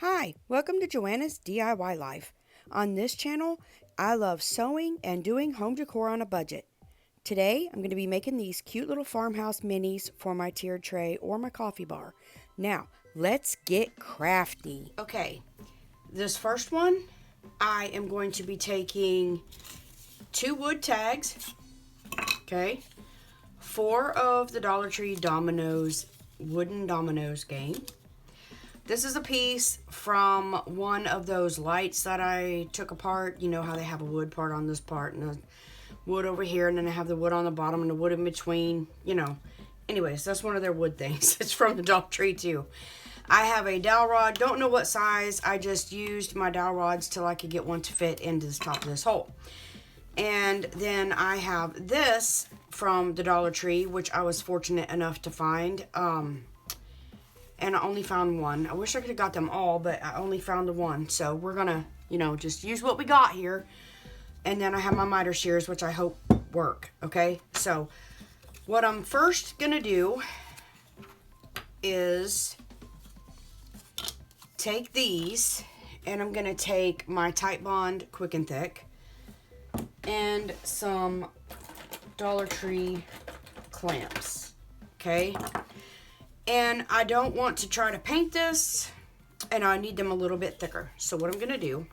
Hi, welcome to Joanna's DIY Life. On this channel, I love sewing and doing home decor on a budget. Today, I'm going to be making these cute little farmhouse minis for my tiered tray or my coffee bar. Now, let's get crafty. Okay, this first one, I am going to be taking 2 wood tags, okay, 4 of the Dollar Tree dominoes, wooden dominoes game. This is a piece from one of those lights that I took apart. You know how they have a wood part on this part and the wood over here, and then they have the wood on the bottom and the wood in between, you know. Anyways, that's one of their wood things. It's from the Dollar Tree too. I have a dowel rod. Don't know what size. I just used my dowel rods till I could get one to fit into the top of this hole. And then I have this from the Dollar Tree, which I was fortunate enough to find. And I only found one. I wish I could have got them all, but I only found the one. So we're gonna, just use what we got here. And then I have my miter shears, which I hope work, okay? So what I'm first gonna do is take these, and I'm gonna take my Titebond Quick and Thick and some Dollar Tree clamps, okay? And I don't want to try to paint this, and I need them a little bit thicker. So what I'm gonna do,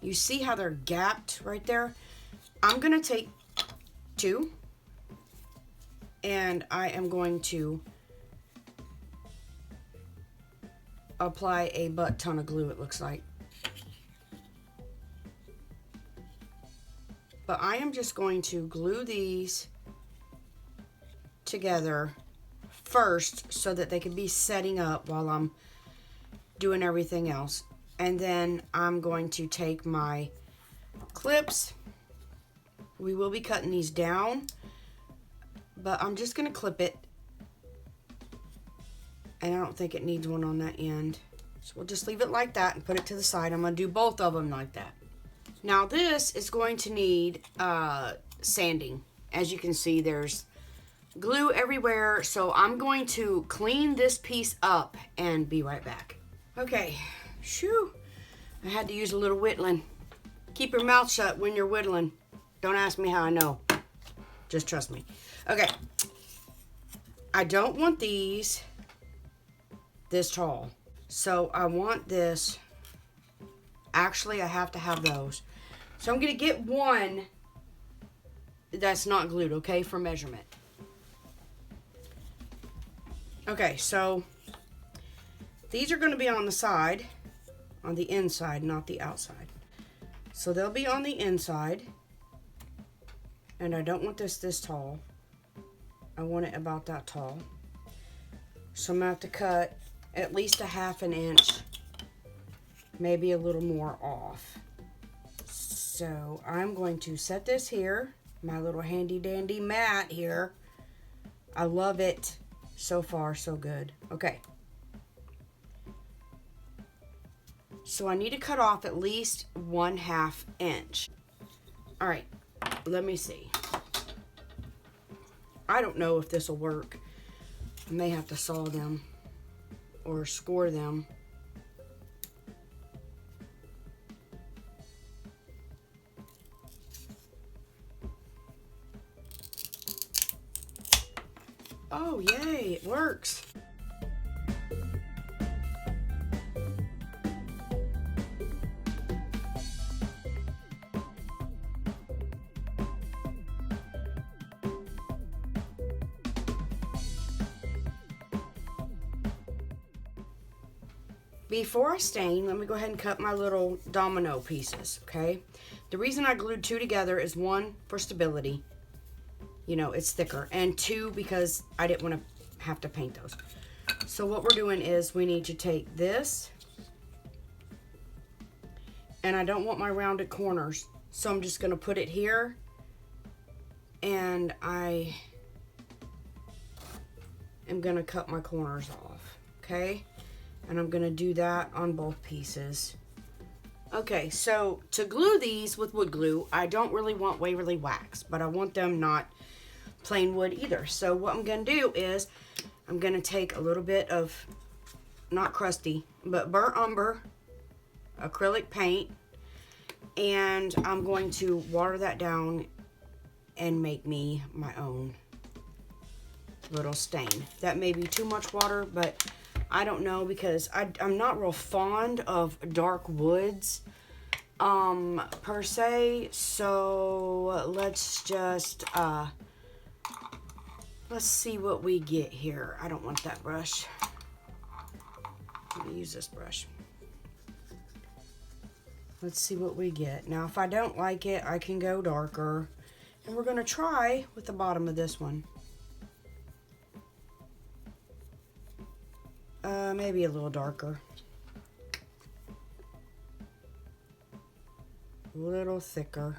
you see how they're gapped right there? I'm gonna take 2, and I am going to apply a butt ton of glue, it looks like. But I am just going to glue these together first so that they can be setting up while I'm doing everything else. And then I'm going to take my clips. We will be cutting these down, but I'm just going to clip it. And I don't think it needs one on that end. So we'll just leave it like that and put it to the side. I'm going to do both of them like that. Now this is going to need sanding. As you can see, there's glue everywhere, so I'm going to clean this piece up and be right back. Okay, shoo, I had to use a little whittling. Keep your mouth shut when you're whittling. Don't ask me how I know. Just trust me. Okay, I don't want these this tall, so I want this. Actually, I have to have those. So I'm gonna get one that's not glued, okay, for measurement. Okay, so these are going to be on the side, on the inside, not the outside. So they'll be on the inside, and I don't want this tall. I want it about that tall. So I'm going to have to cut at least a 1/2 inch, maybe a little more off. So I'm going to set this here, my little handy dandy mat here. I love it. So far, so good. Okay. So I need to cut off at least 1/2 inch. All right, let me see. I don't know if this will work. I may have to saw them or score them. Oh, yay, it works. Before I stain, let me go ahead and cut my little domino pieces, okay? The reason I glued 2 together is 1, for stability. It's thicker. And 2, because I didn't want to have to paint those. So what we're doing is we need to take this. And I don't want my rounded corners. So I'm just going to put it here. And I am going to cut my corners off. Okay? And I'm going to do that on both pieces. Okay, so to glue these with wood glue, I don't really want Waverly wax. But I want them not plain wood either. So what I'm going to do is I'm going to take a little bit of not crusty, but burnt umber acrylic paint, and I'm going to water that down and make me my own little stain. That may be too much water, but I don't know, because I'm not real fond of dark woods per se. So let's just let's see what we get here. I don't want that brush. I'm gonna use this brush. Let's see what we get. Now, if I don't like it, I can go darker. And we're gonna try with the bottom of this one. Maybe a little darker. A little thicker.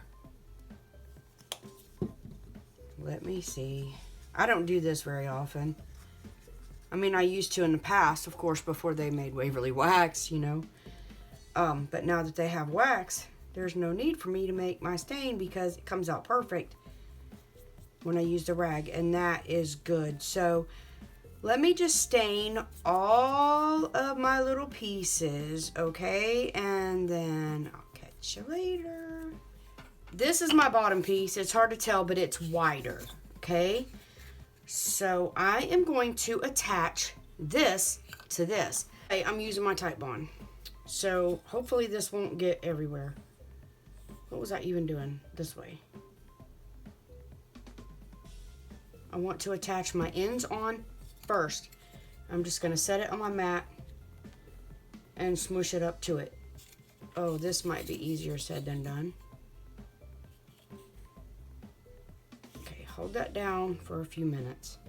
Let me see. I don't do this very often. I mean, I used to in the past, of course, before they made Waverly Wax, you know. But now that they have wax, there's no need for me to make my stain because it comes out perfect when I use the rag, and that is good. So let me just stain all of my little pieces, okay? And then I'll catch you later. This is my bottom piece. It's hard to tell, but it's wider, okay? So I am going to attach this to this. Hey, I'm using my Titebond. So hopefully this won't get everywhere. What was I even doing? This way. I want to attach my ends on first. I'm just going to set it on my mat and smoosh it up to it. Oh, this might be easier said than done. Okay, hold that down for a few minutes.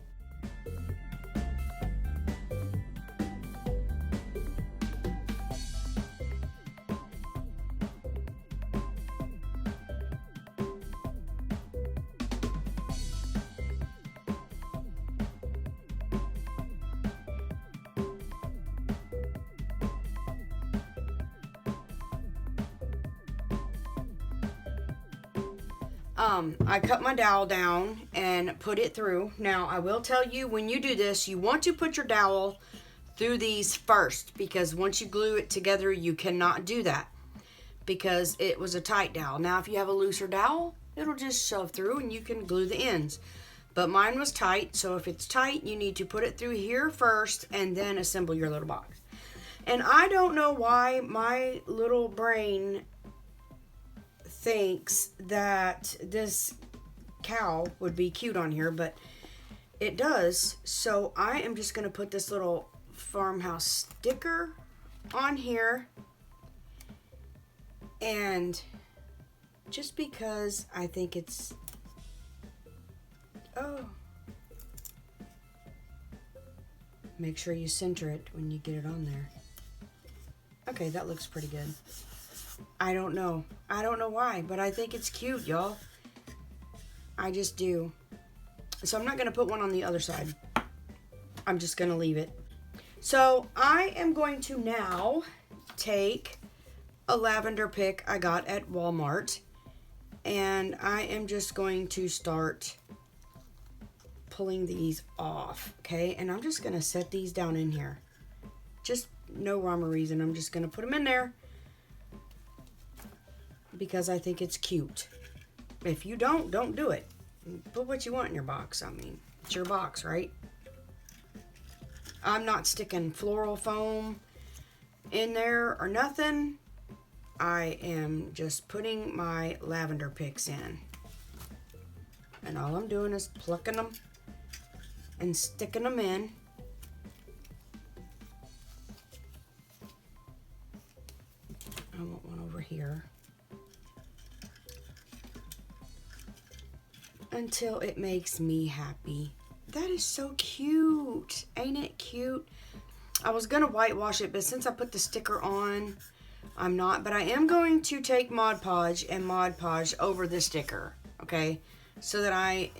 I cut my dowel down and put it through. Now, I will tell you, when you do this, you want to put your dowel through these first, because once you glue it together, you cannot do that because it was a tight dowel. Now, if you have a looser dowel, it'll just shove through and you can glue the ends. But mine was tight, so if it's tight, you need to put it through here first and then assemble your little box. And I don't know why my little brain thinks that this cow would be cute on here, but it does. So I am just going to put this little farmhouse sticker on here, and just because I think it's make sure you center it when you get it on there. Okay, that looks pretty good. I don't know why, but I think it's cute, y'all. I just do. So I'm not going to put one on the other side. I'm just going to leave it. So I am going to now take a lavender pick I got at Walmart, and I am just going to start pulling these off, okay? And I'm just going to set these down in here. Just no rhyme or reason. I'm just going to put them in there because I think it's cute. If you don't do it. Put what you want in your box. I mean, it's your box, right? I'm not sticking floral foam in there or nothing. I am just putting my lavender picks in. And all I'm doing is plucking them and sticking them in. I want one over here. Until it makes me happy. That is so cute. Ain't it cute? I was going to whitewash it, but since I put the sticker on, I'm not. But I am going to take Mod Podge and Mod Podge over the sticker, okay? So that I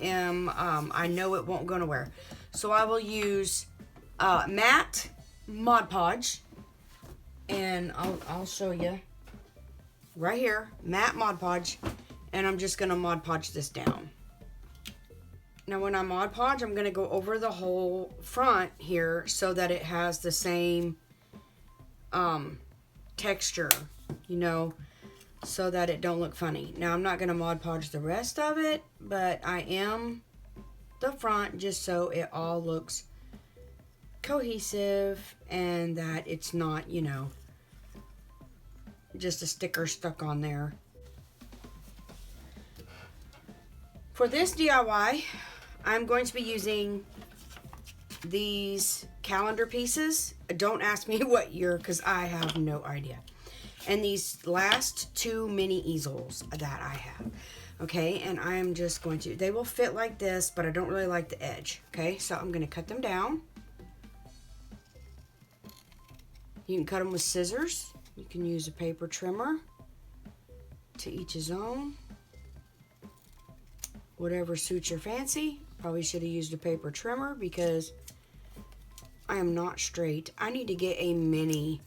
know it won't go nowhere. So I will use matte Mod Podge, and I'll show you right here, matte Mod Podge, and I'm just going to Mod Podge this down. Now when I Mod Podge, I'm going to go over the whole front here so that it has the same texture, you know, so that it don't look funny. Now I'm not going to Mod Podge the rest of it, but I am the front just so it all looks cohesive and that it's not, you know, just a sticker stuck on there. For this DIY, I'm going to be using these calendar pieces. Don't ask me what year because I have no idea. And these last 2 mini easels that I have. Okay, and I am just going to, they will fit like this, but I don't really like the edge. Okay, so I'm going to cut them down. You can cut them with scissors. You can use a paper trimmer. To each his own. Whatever suits your fancy. Probably should have used a paper trimmer because I am not straight. I need to get a mini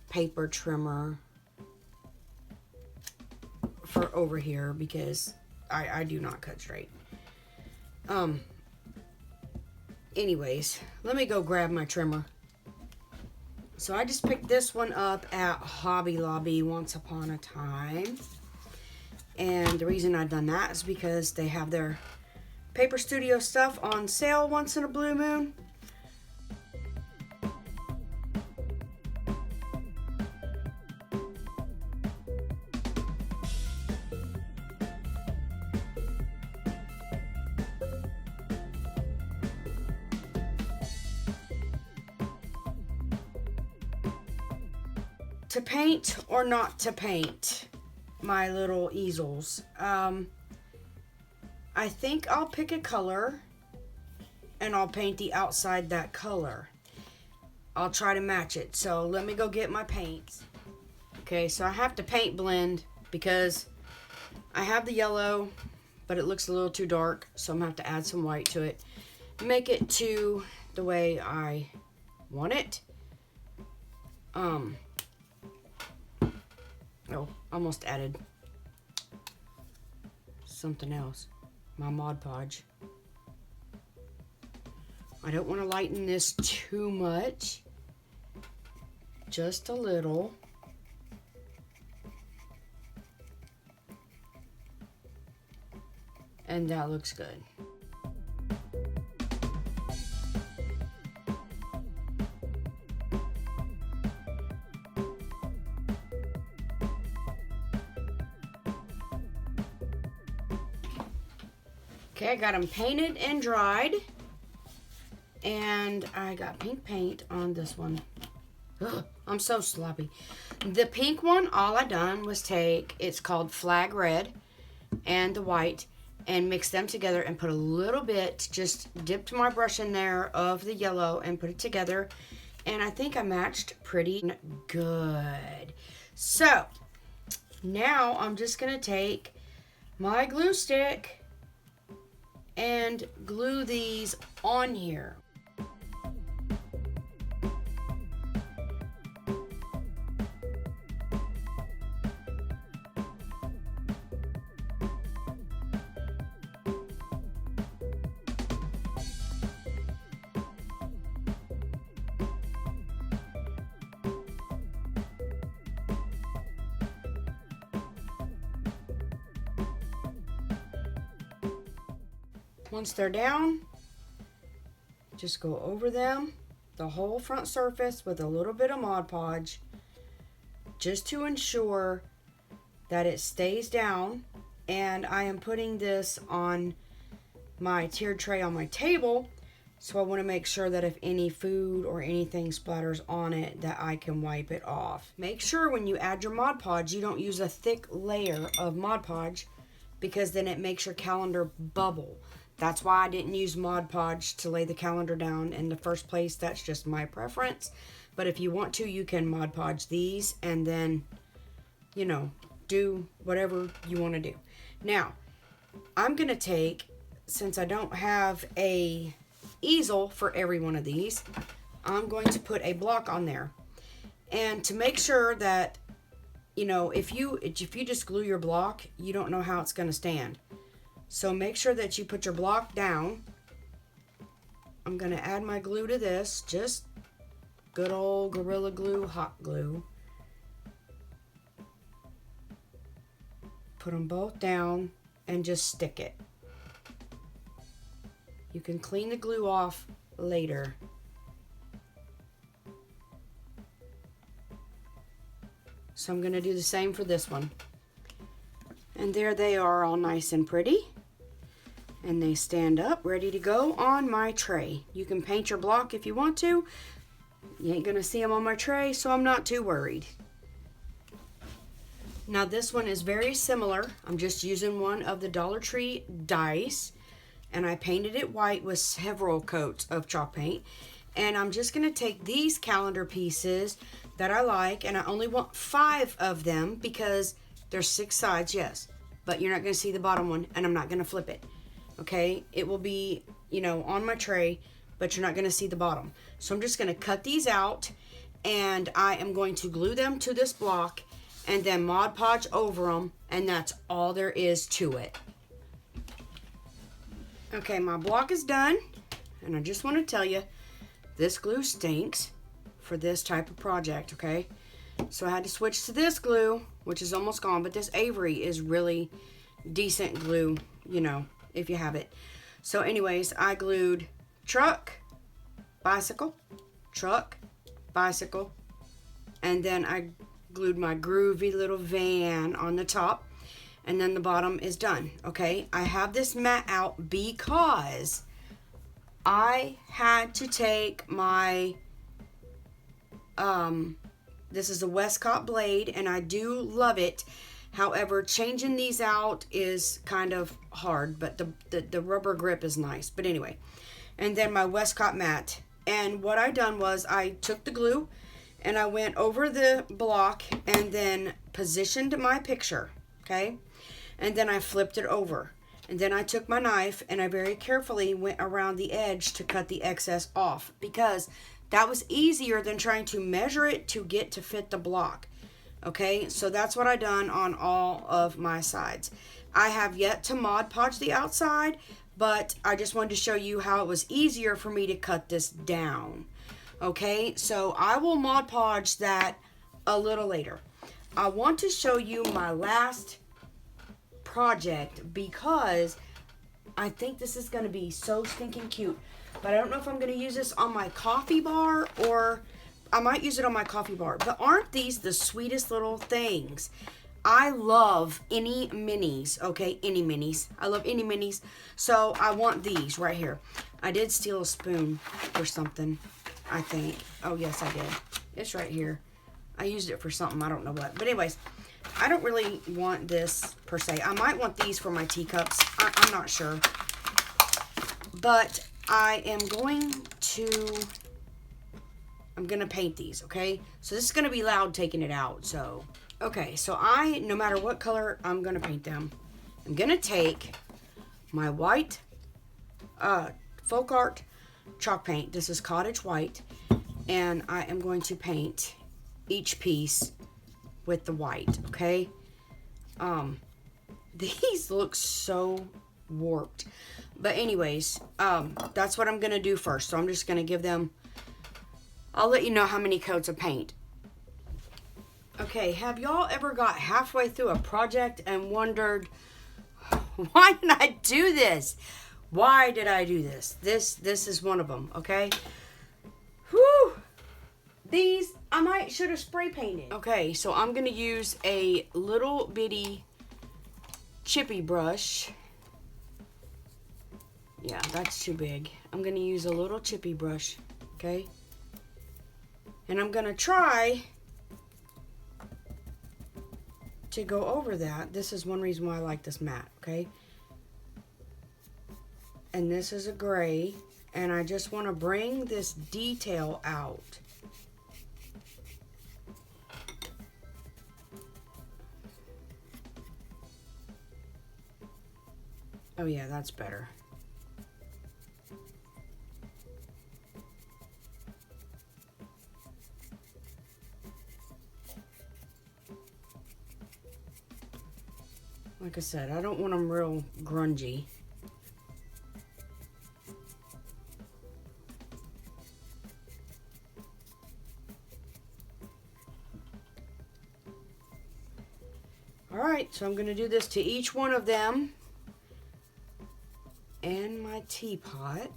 paper trimmer for over here because I do not cut straight. Anyways, let me go grab my trimmer. So I just picked this one up at Hobby Lobby once upon a time. And the reason I've done that is because they have their Paper Studio stuff on sale once in a blue moon. To paint or not to paint my little easels. I think I'll pick a color and I'll paint the outside that color. I'll try to match it. So let me go get my paints. Okay, so I have to paint blend because I have the yellow, but it looks a little too dark, so I'm gonna have to add some white to it. Make it to the way I want it. Oh, almost added something else. My Mod Podge. I don't want to lighten this too much. Just a little. And that looks good. Okay, I got them painted and dried. And I got pink paint on this one. Ugh, I'm so sloppy. The pink one, all I done was take, it's called Flag Red, and the white, and mix them together and put a little bit, just dipped my brush in there of the yellow and put it together. And I think I matched pretty good. So, now I'm just going to take my glue stick and glue these on here. Once they're down, just go over them, the whole front surface with a little bit of Mod Podge, just to ensure that it stays down. And I am putting this on my tiered tray on my table, so I want to make sure that if any food or anything splatters on it, that I can wipe it off. Make sure when you add your Mod Podge, you don't use a thick layer of Mod Podge, because then it makes your calendar bubble. That's why I didn't use Mod Podge to lay the calendar down in the first place. That's just my preference. But if you want to, you can Mod Podge these and then, you know, do whatever you want to do. Now, I'm going to take, since I don't have a easel for every one of these, I'm going to put a block on there. And to make sure that, you know, if you just glue your block, you don't know how it's going to stand. So make sure that you put your block down. I'm going to add my glue to this, just good old Gorilla Glue hot glue. Put them both down and just stick it. You can clean the glue off later. So I'm going to do the same for this one. And there they are, all nice and pretty. And they stand up ready to go on my tray. You can paint your block if you want to. You ain't going to see them on my tray, so I'm not too worried. Now this one is very similar. I'm just using one of the Dollar Tree dice, and I painted it white with several coats of chalk paint. And I'm just going to take these calendar pieces that I like, and I only want 5 of them because there's 6 sides, yes, but you're not going to see the bottom one, and I'm not going to flip it. Okay, it will be, you know, on my tray, but you're not going to see the bottom. So I'm just going to cut these out, and I am going to glue them to this block and then Mod Podge over them, and that's all there is to it. Okay, my block is done, and I just want to tell you, this glue stinks for this type of project, okay? So I had to switch to this glue, which is almost gone, but this Avery is really decent glue, you know, if you have it. So anyways, I glued truck, bicycle, and then I glued my groovy little van on the top, and then the bottom is done. Okay, I have this mat out because I had to take my this is a Westcott blade, and I do love it. However, changing these out is kind of hard, but the rubber grip is nice. But anyway, and then my Westcott mat, and what I done was I took the glue and I went over the block and then positioned my picture, okay? And then I flipped it over. And then I took my knife and I very carefully went around the edge to cut the excess off, because that was easier than trying to measure it to get to fit the block. Okay, so that's what I done on all of my sides. I have yet to Mod Podge the outside, but I just wanted to show you how it was easier for me to cut this down. Okay, so I will Mod Podge that a little later. I want to show you my last project because I think this is going to be so stinking cute. But I don't know if I'm going to use this on my coffee bar, or I might use it on my coffee bar. But aren't these the sweetest little things? I love any minis, okay? Any minis. I love any minis. So I want these right here. I did steal a spoon or something, I think. Oh, yes, I did. It's right here. I used it for something. I don't know what. But anyways, I don't really want this per se. I might want these for my teacups. I'm not sure. But I am going to paint these, okay? So this is going to be loud taking it out, so. Okay, so no matter what color I'm going to paint them, I'm going to take my white Folk Art chalk paint. This is Cottage White, and I am going to paint each piece with the white, okay? These look so warped. But anyways, that's what I'm going to do first. So I'm just going to give them, I'll let you know how many coats of paint. Okay, have y'all ever got halfway through a project and wondered, why did I do this? Why did I do this? This is one of them, okay? Whew! These, I should have spray painted. Okay, so I'm going to use a little bitty chippy brush. Yeah, that's too big. I'm going to use a little chippy brush, okay? And I'm going to try to go over that. This is one reason why I like this mat, okay? And this is a gray, and I just want to bring this detail out. Oh yeah, that's better. Like I said, I don't want them real grungy. Alright, so I'm going to do this to each one of them. And my teapot.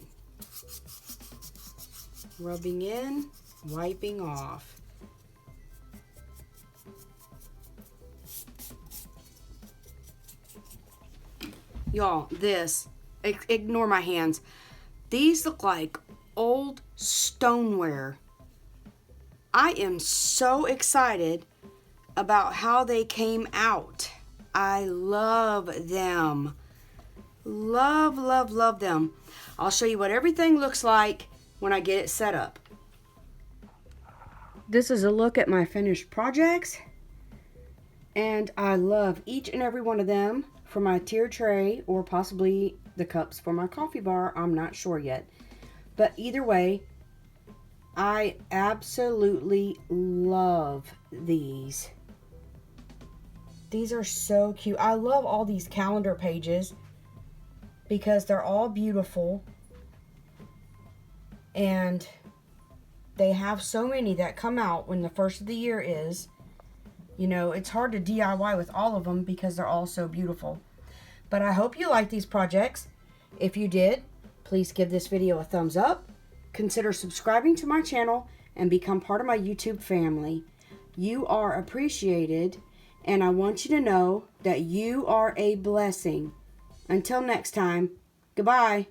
Rubbing in, wiping off. Y'all, ignore my hands. These look like old stoneware. I am so excited about how they came out. I love them. Love, love, love them. I'll show you what everything looks like when I get it set up. This is a look at my finished projects. And I love each and every one of them for my tier tray or possibly the cups for my coffee bar. I'm not sure yet. But either way, I absolutely love these. These are so cute. I love all these calendar pages because they're all beautiful. And they have so many that come out when the first of the year is. You know, it's hard to DIY with all of them because they're all so beautiful. But I hope you like these projects. If you did, please give this video a thumbs up. Consider subscribing to my channel and become part of my YouTube family. You are appreciated, and I want you to know that you are a blessing. Until next time, goodbye.